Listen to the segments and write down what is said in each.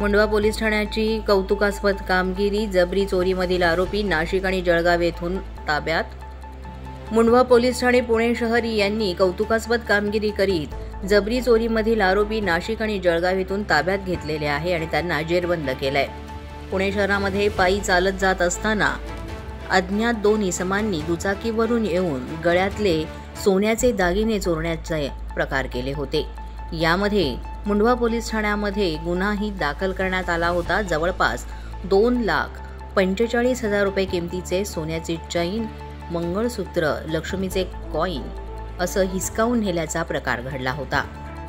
Mundhwa police ठाण्याची कौतुकास्पद कामगिरी, जबरी चोरीमधील आरोपी नाशिक आणि जळगाव येथून ताब्यात. मुंढवा पोलीस ठाणे पुणे शहर यांनी कौतुकास्पद कामगिरी करीत जबरी चोरीमधील आरोपी नाशिक आणि जळगाव येथून ताब्यात घेतलेले आहे आणि त्यांना जेरबंद केलंय. पुणे शहरामध्ये पायी चालत जात असताना अज्ञात 2 इसमांनी दुचाकीवरून येऊन गळ्यातले सोन्याचे दागिने चोरण्याचे प्रकार केले होते. यामध्ये मुंढवा पोलीस ठाण्यामध्ये गुन्हाही दाखल करण्यात आला होता. जवळपास 2,45,000 रुपये किमतीचे सोन्याचे चैन, मंगळसूत्र, लक्ष्मीचे कॉईन असं हिसकावून नेल्याचा प्रकार घडला होता.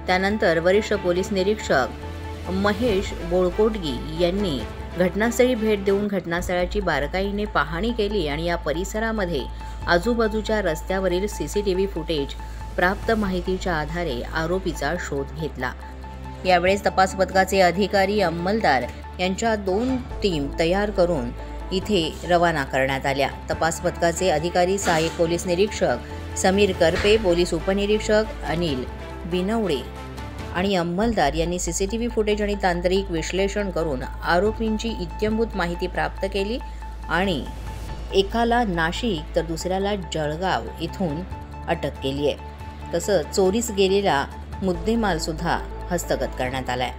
त्यानंतर वरिष्ठ पोलीस निरीक्षक महेश बोळकोटगी यांनी घटनास्थळी भेट देऊन घटनास्थळाची बारकाईने पाहणी केली आणि या परिसरामध्ये आजूबाजूच्या रस्त्यावरील CCTV फुटेज प्राप्त माहितीच्या आधारे आरोपीचा शोध घेतला. यावेळेस तपास पथकाचे अधिकारी, अंमलदार यांच्या 2 टीम तयार करून इथे रवाना करण्यात आल्या. तपास पथकाचे अधिकारी सहाय्यक पोलीस निरीक्षक समीर करपे, पोलीस उपनिरीक्षक अनिल बिनवडे आणि अंमलदार यांनी CCTV फुटेज आणि तांत्रिक विश्लेषण करून आरोपींची इत्यंभूत माहिती प्राप्त केली आणि एकाला नाशिक तर दुसऱ्याला जळगाव इथून अटक केली आहे. तसंच चोरीस गेलेला मुद्देमाल सुद्धा हस्तगत करण्यात आलाय.